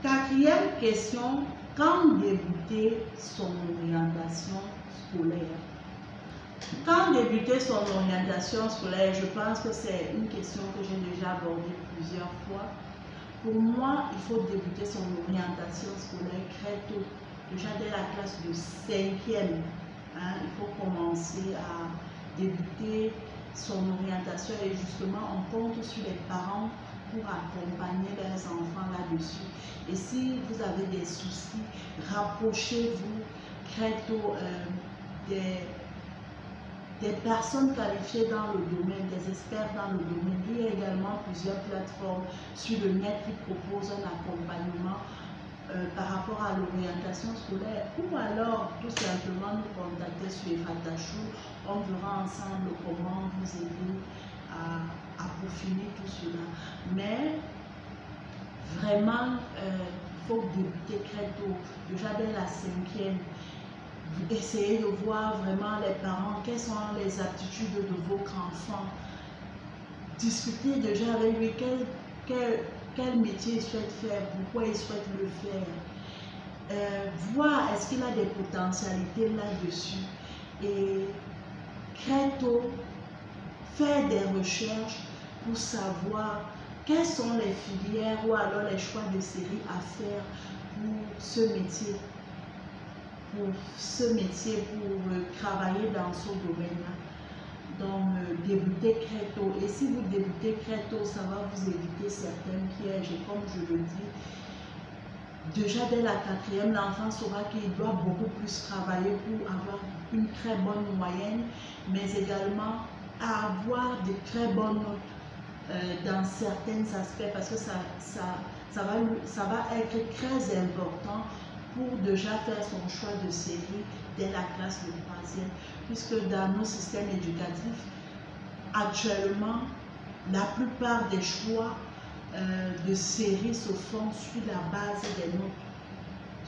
Quatrième question, quand débuter son orientation scolaire? Quand débuter son orientation scolaire, je pense que c'est une question que j'ai déjà abordée plusieurs fois. Pour moi, il faut débuter son orientation scolaire très tôt, déjà dès la classe de 5e. Il faut commencer à débuter son orientation et justement, on compte sur les parents pour accompagner leurs enfants là-dessus. Et si vous avez des soucis, rapprochez-vous très tôt des personnes qualifiées dans le domaine, des experts dans le domaine. Il y a également plusieurs plateformes sur le net qui proposent un accompagnement par rapport à l'orientation scolaire, ou alors tout simplement nous contacter sur les Fatachou. On verra ensemble comment vous aider à peaufiner tout cela. Mais vraiment, il faut débuter très tôt, déjà dès la 5e. Essayez de voir vraiment les parents, quelles sont les aptitudes de votre enfant. Discutez déjà avec lui quel métier il souhaite faire, pourquoi il souhaite le faire. Voir est-ce qu'il a des potentialités là-dessus. Et très tôt, faire des recherches pour savoir quelles sont les filières ou alors les choix de série à faire pour ce métier. Pour travailler dans ce domaine-là. Donc, débutez très tôt. Et si vous débutez très tôt, ça va vous éviter certains pièges. Et comme je le dis, déjà dès la 4e, l'enfant saura qu'il doit beaucoup plus travailler pour avoir une très bonne moyenne, mais également avoir de très bonnes notes dans certains aspects, parce que ça va être très important pour déjà faire son choix de série dès la classe de 3e, puisque dans nos systèmes éducatifs, actuellement, la plupart des choix de série se font sur la base des notes.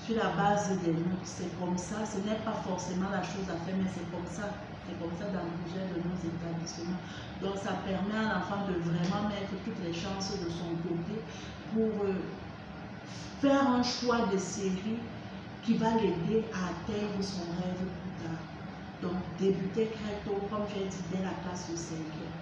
Sur la base des notes, c'est comme ça, ce n'est pas forcément la chose à faire, mais c'est comme ça dans plusieurs de nos établissements. Donc ça permet à l'enfant de vraiment mettre toutes les chances de son côté pour faire un choix de série qui va l'aider à atteindre son rêve plus tard. Donc, débuter très tôt, comme j'ai dit, dès la classe de 5e.